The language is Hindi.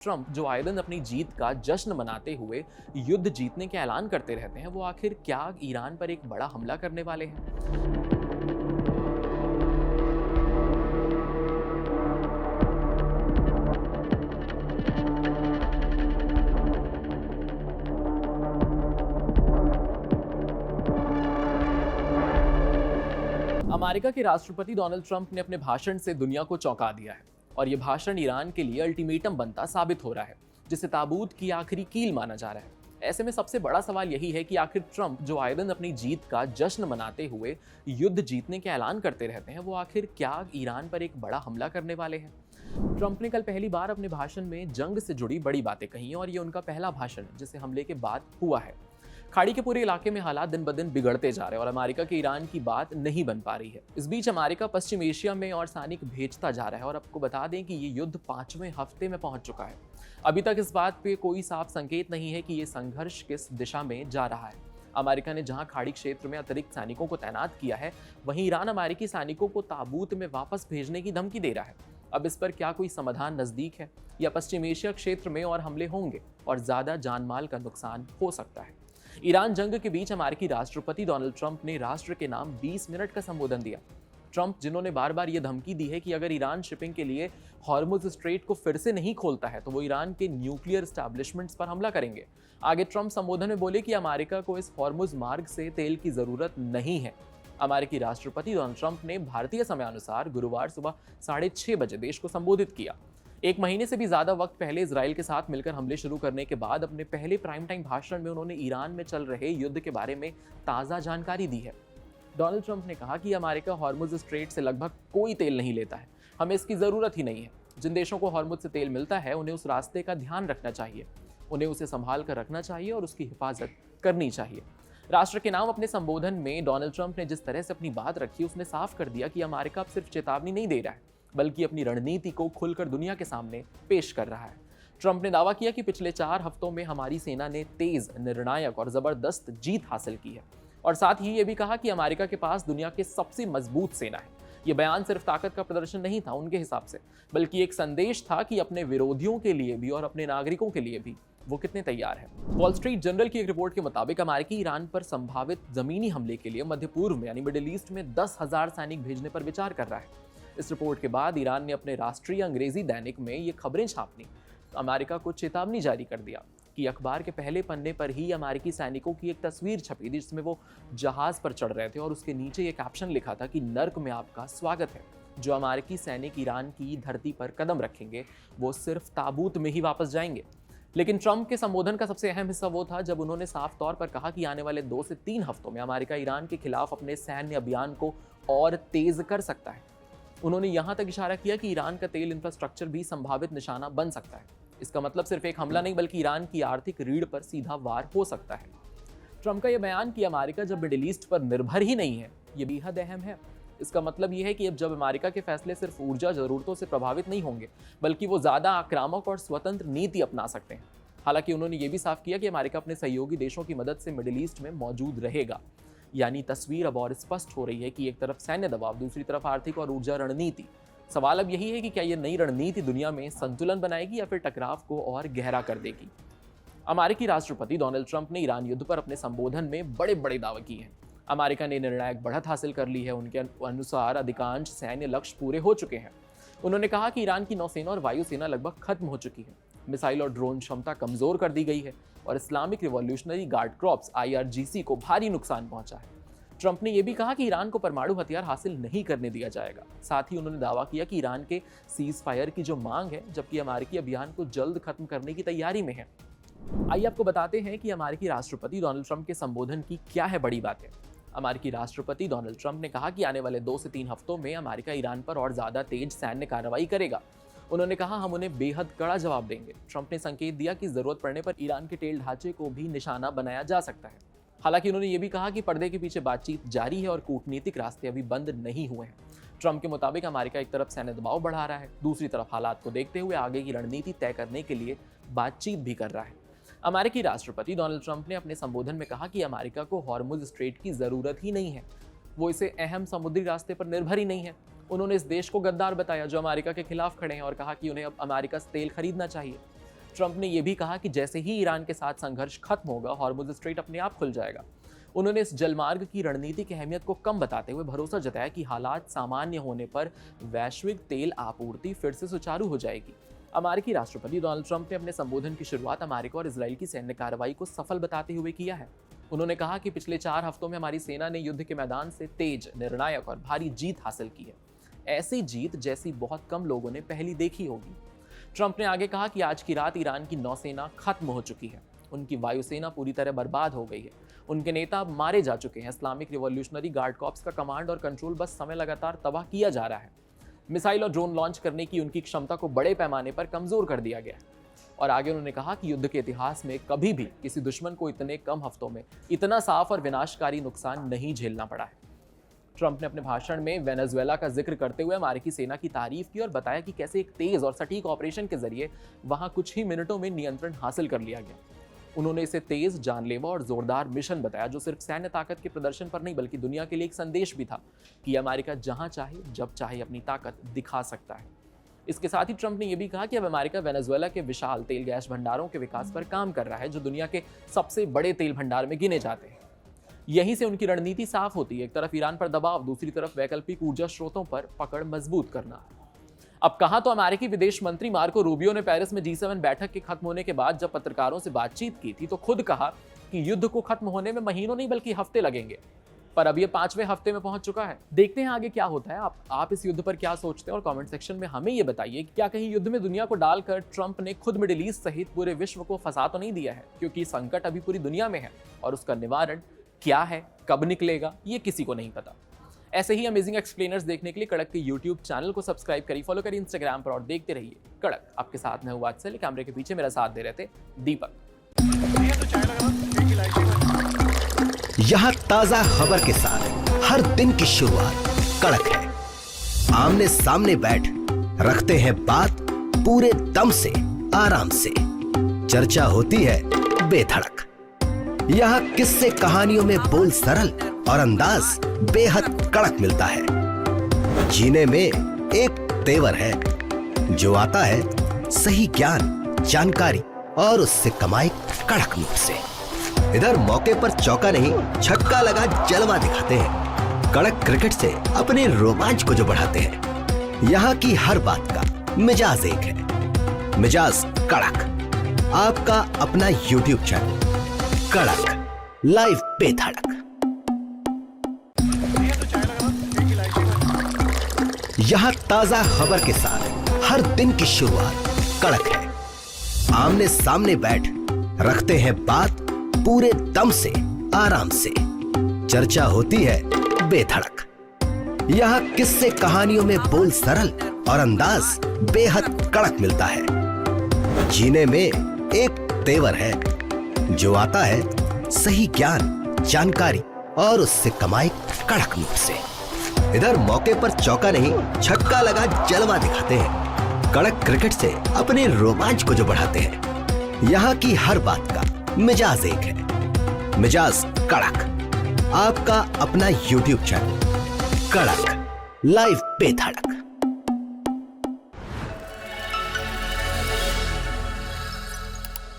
ट्रंप जो आए दिन अपनी जीत का जश्न मनाते हुए युद्ध जीतने के ऐलान करते रहते हैं, वो आखिर क्या ईरान पर एक बड़ा हमला करने वाले हैं? अमेरिका के राष्ट्रपति डोनाल्ड ट्रंप ने अपने भाषण से दुनिया को चौंका दिया है और ये भाषण ईरान के लिए अल्टीमेटम बनता साबित हो रहा है, जिसे ताबूत की आखिरी कील माना जा रहा है। ऐसे में सबसे बड़ा सवाल यही है कि आखिर ट्रंप जो आए दिन अपनी जीत का जश्न मनाते हुए युद्ध जीतने के ऐलान करते रहते हैं, वो आखिर क्या ईरान पर एक बड़ा हमला करने वाले हैं? ट्रंप ने कल पहली बार अपने भाषण में जंग से जुड़ी बड़ी बातें कही और ये उनका पहला भाषण जिसे हमले के बाद हुआ है। खाड़ी के पूरे इलाके में हालात दिन ब दिन बिगड़ते जा रहे हैं और अमेरिका के ईरान की बात नहीं बन पा रही है। इस बीच अमेरिका पश्चिम एशिया में और सैनिक भेजता जा रहा है और आपको बता दें कि ये युद्ध 5वें हफ्ते में पहुंच चुका है। अभी तक इस बात पे कोई साफ संकेत नहीं है कि ये संघर्ष किस दिशा में जा रहा है। अमेरिका ने जहां खाड़ी क्षेत्र में अतिरिक्त सैनिकों को तैनात किया है, वहीं ईरान अमेरिकी सैनिकों को ताबूत में वापस भेजने की धमकी दे रहा है। अब इस पर क्या कोई समाधान नजदीक है या पश्चिम एशिया क्षेत्र में और हमले होंगे और ज्यादा जानमाल का नुकसान हो सकता है? ईरान जंग के बीच अमेरिकी राष्ट्रपति डोनाल्ड ट्रंप ने राष्ट्र के नाम 20 मिनट का संबोधन दिया। ट्रंप, जिन्होंने बार बार यह धमकी दी है कि अगर ईरान शिपिंग के लिए हॉर्मुज स्ट्रेट को फिर से नहीं खोलता है तो वो ईरान के न्यूक्लियर एस्टैब्लिशमेंट्स पर हमला करेंगे। आगे ट्रंप संबोधन में बोले कि अमेरिका को इस हॉर्मुज मार्ग से तेल की जरूरत नहीं है। अमेरिकी राष्ट्रपति डोनाल्ड ट्रंप ने भारतीय समयानुसार गुरुवार सुबह 6:30 बजे देश को संबोधित किया। एक महीने से भी ज्यादा वक्त पहले इजराइल के साथ मिलकर हमले शुरू करने के बाद अपने पहले प्राइम टाइम भाषण में उन्होंने ईरान में चल रहे युद्ध के बारे में ताजा जानकारी दी है। डोनाल्ड ट्रंप ने कहा कि अमेरिका हॉर्मुज स्ट्रेट से लगभग कोई तेल नहीं लेता है, हमें इसकी जरूरत ही नहीं है। जिन देशों को हॉर्मुज से तेल मिलता है उन्हें उस रास्ते का ध्यान रखना चाहिए, उन्हें उसे संभाल कर रखना चाहिए और उसकी हिफाजत करनी चाहिए। राष्ट्र के नाम अपने संबोधन में डोनाल्ड ट्रंप ने जिस तरह से अपनी बात रखी, उसने साफ कर दिया कि अमेरिका अब सिर्फ चेतावनी नहीं दे रहा है बल्कि अपनी रणनीति को खुलकर दुनिया के सामने पेश कर रहा है। ट्रंप ने दावा किया कि पिछले 4 हफ्तों में हमारी सेना ने तेज, निर्णायक और जबरदस्त जीत हासिल की है और साथ ही ये भी कहा कि अमेरिका के पास दुनिया की सबसे मजबूत सेना है। ये बयान सिर्फ ताकत का प्रदर्शन नहीं था उनके हिसाब से, बल्कि एक संदेश था कि अपने विरोधियों के लिए भी और अपने नागरिकों के लिए भी वो कितने तैयार हैं। वॉल स्ट्रीट जर्नल की एक रिपोर्ट के मुताबिक अमेरिकी ईरान पर संभावित जमीनी हमले के लिए मध्य पूर्व में यानी मिडिल ईस्ट में 10,000 सैनिक भेजने पर विचार कर रहा है। इस रिपोर्ट के बाद ईरान ने अपने राष्ट्रीय अंग्रेजी दैनिक में ये खबरें छापनी, अमेरिका को चेतावनी जारी कर दिया कि अखबार के पहले पन्ने पर ही अमेरिकी सैनिकों की एक तस्वीर छपी थी जिसमें वो जहाज पर चढ़ रहे थे और उसके नीचे ये कैप्शन लिखा था कि नर्क में आपका स्वागत है। जो अमेरिकी सैनिक ईरान की धरती पर कदम रखेंगे वो सिर्फ ताबूत में ही वापस जाएंगे। लेकिन ट्रंप के संबोधन का सबसे अहम हिस्सा वो था जब उन्होंने साफ तौर पर कहा कि आने वाले 2 से 3 हफ्तों में अमेरिका ईरान के खिलाफ अपने सैन्य अभियान को और तेज कर सकता है। उन्होंने यहां तक इशारा किया कि ईरान का तेल इंफ्रास्ट्रक्चर भी संभावित निशाना बन सकता है। इसका मतलब सिर्फ एक हमला नहीं बल्कि ईरान की आर्थिक रीढ़ पर सीधा वार हो सकता है। ट्रंप का यह बयान कि अमेरिका जब मिडिल ईस्ट पर निर्भर ही नहीं है, ये बेहद अहम है। इसका मतलब यह है कि अब जब अमेरिका के फैसले सिर्फ ऊर्जा जरूरतों से प्रभावित नहीं होंगे बल्कि वो ज्यादा आक्रामक और स्वतंत्र नीति अपना सकते हैं। हालांकि उन्होंने ये भी साफ किया कि अमेरिका अपने सहयोगी देशों की मदद से मिडिल ईस्ट में मौजूद रहेगा। यानी तस्वीर अब और स्पष्ट हो रही है कि एक तरफ सैन्य दबाव, दूसरी तरफ आर्थिक और ऊर्जा रणनीति। सवाल अब यही है कि क्या यह नई रणनीति दुनिया में संतुलन बनाएगी या फिर टकराव को और गहरा कर देगी। अमेरिकी राष्ट्रपति डोनाल्ड ट्रंप ने ईरान युद्ध पर अपने संबोधन में बड़े बड़े दावे किए हैं। अमेरिका ने निर्णायक बढ़त हासिल कर ली है, उनके अनुसार अधिकांश सैन्य लक्ष्य पूरे हो चुके हैं। उन्होंने कहा कि ईरान की नौसेना और वायुसेना लगभग खत्म हो चुकी है, मिसाइल और ड्रोन क्षमता कमजोर कर दी गई है और Islamic revolutionary guard crops IRGC को भारी नुकसान पहुंचा है। ट्रंप ने यह भी कहा कि ईरान को परमाणु हथियार हासिल नहीं करने दिया जाएगा। साथ ही उन्होंने दावा किया कि ईरान के सीज फायर की जो मांग है, जबकि अमेरिकी अभियान को जल्द खत्म करने की तैयारी में है। आइए आपको बताते हैं कि अमेरिकी राष्ट्रपति डोनाल्ड ट्रंप के संबोधन की क्या है बड़ी बातें। अमेरिकी राष्ट्रपति डोनाल्ड ट्रंप ने कहा कि आने वाले 2 से 3 हफ्तों में अमेरिका ईरान पर और ज्यादा तेज सैन्य कार्रवाई करेगा। उन्होंने कहा, हम उन्हें बेहद कड़ा जवाब देंगे। ट्रंप ने संकेत दिया कि जरूरत पड़ने पर ईरान के तेल ढांचे को भी निशाना बनाया जा सकता है। हालांकि उन्होंने ये भी कहा कि पर्दे के पीछे बातचीत जारी है और कूटनीतिक रास्ते अभी बंद नहीं हुए हैं। ट्रंप के मुताबिक अमेरिका एक तरफ सैन्य दबाव बढ़ा रहा है, दूसरी तरफ हालात को देखते हुए आगे की रणनीति तय करने के लिए बातचीत भी कर रहा है। अमेरिकी राष्ट्रपति डोनाल्ड ट्रंप ने अपने संबोधन में कहा कि अमेरिका को हॉर्मुज स्ट्रेट की जरूरत ही नहीं है, वो इसे अहम समुद्री रास्ते पर निर्भर ही नहीं है। उन्होंने इस देश को गद्दार बताया जो अमेरिका के खिलाफ खड़े हैं और कहा कि उन्हें अब अमेरिका से तेल खरीदना चाहिए। ट्रंप ने यह भी कहा कि जैसे ही ईरान के साथ संघर्ष खत्म होगा, हॉर्मुज़ स्ट्रेट अपने आप खुल जाएगा। उन्होंने इस जलमार्ग की रणनीति की अहमियत को कम बताते हुए भरोसा जताया कि हालात सामान्य होने पर वैश्विक तेल आपूर्ति फिर से सुचारू हो जाएगी। अमेरिकी राष्ट्रपति डोनाल्ड ट्रंप ने अपने संबोधन की शुरुआत अमेरिका और इजराइल की सैन्य कार्रवाई को सफल बताते हुए किया है। उन्होंने कहा कि पिछले 4 हफ्तों में हमारी सेना ने युद्ध के मैदान से तेज, निर्णायक और भारी जीत हासिल की है। ऐसी जीत जैसी बहुत कम लोगों ने पहली देखी होगी। ट्रंप ने आगे कहा कि आज की रात ईरान की नौसेना खत्म हो चुकी है, उनकी वायुसेना पूरी तरह बर्बाद हो गई है, उनके नेता मारे जा चुके हैं। इस्लामिक रिवॉल्यूशनरी गार्ड कॉर्प्स का कमांड और कंट्रोल बस समय लगातार तबाह किया जा रहा है। मिसाइल और ड्रोन लॉन्च करने की उनकी क्षमता को बड़े पैमाने पर कमजोर कर दिया गया है। और आगे उन्होंने कहा कि युद्ध के इतिहास में कभी भी किसी दुश्मन को इतने कम हफ्तों में इतना साफ और विनाशकारी नुकसान नहीं झेलना पड़ा है। ट्रंप ने अपने भाषण में वेनेजुएला का जिक्र करते हुए अमेरिकी सेना की तारीफ की और बताया कि कैसे एक तेज और सटीक ऑपरेशन के जरिए वहां कुछ ही मिनटों में नियंत्रण हासिल कर लिया गया। उन्होंने इसे तेज, जानलेवा और जोरदार मिशन बताया, जो सिर्फ सैन्य ताकत के प्रदर्शन पर नहीं बल्कि दुनिया के लिए एक संदेश भी था कि अमेरिका जहां चाहे जब चाहे अपनी ताकत दिखा सकता है। इसके साथ ही ट्रंप ने यह भी कहा कि अब अमेरिका वेनेजुएला के विशाल तेल गैस भंडारों के विकास पर काम कर रहा है, जो दुनिया के सबसे बड़े तेल भंडार में गिने जाते हैं। यहीं से उनकी रणनीति साफ होती है, एक तरफ ईरान पर दबाव, दूसरी तरफ वैकल्पिक ऊर्जा स्रोतों पर पकड़ मजबूत करना। अब कहा तो अमेरिकी विदेश मंत्री मार्को रूबियो ने पेरिस में G7 बैठक के खत्म होने के बाद जब पत्रकारों से बातचीत की थी तो खुद कहा कि युद्ध को खत्म होने में महीनों नहीं बल्कि हफ्ते लगेंगे, पर अब ये 5वें हफ्ते में पहुंच चुका है। देखते हैं आगे क्या होता है। आप इस युद्ध पर क्या सोचते हैं और कमेंट सेक्शन में हमें ये बताइए कि क्या कहीं युद्ध में दुनिया को डालकर ट्रंप ने खुद मिडिल ईस्ट सहित पूरे विश्व को फंसा तो नहीं दिया है, क्योंकि संकट अभी पूरी दुनिया में है और उसका निवारण क्या है, कब निकलेगा, ये किसी को नहीं पता। ऐसे ही अमेजिंग एक्सप्लेनर्स देखने के लिए कड़क के यूट्यूब चैनल को सब्सक्राइब करिए, फॉलो करिए इंस्टाग्राम पर और देखते रहिए कड़क। आपके साथ में हूँ वात्सल, कैमरे के पीछे मेरा साथ दे रहे थे दीपक। यहाँ ताजा खबर के साथ हर दिन की शुरुआत कड़क है। आमने सामने बैठ रखते हैं बात पूरे दम से, आराम से। चर्चा होती है बेधड़क। यहाँ किस्से कहानियों में बोल सरल और अंदाज बेहद कड़क मिलता है। जीने में एक तेवर है जो आता है सही ज्ञान, जानकारी और उससे कमाई कड़क नोट से। इधर मौके पर चौका नहीं छक्का लगा जलवा दिखाते हैं। कड़क क्रिकेट से अपने रोमांच को जो बढ़ाते हैं। यहाँ की हर बात का मिजाज एक है, मिजाज कड़क। आपका अपना यूट्यूब चैनल कड़क लाइव बेधड़क। यहाँ ताजा खबर के साथ हर दिन की शुरुआत कड़क है। आमने सामने बैठ रखते हैं बात पूरे दम से, आराम से। चर्चा होती है बेधड़क। यहाँ किस्से कहानियों में बोल सरल और अंदाज बेहद कड़क मिलता है। जीने में एक तेवर है जो आता है सही ज्ञान, जानकारी और उससे कमाई कड़क नोट से। इधर मौके पर चौका नहीं छक्का लगा जलवा दिखाते हैं। कड़क क्रिकेट से अपने रोमांच को जो बढ़ाते हैं। यहाँ की हर बात का मिजाज एक है, मिजाज कड़क। आपका अपना यूट्यूब चैनल कड़क लाइव बेधड़क।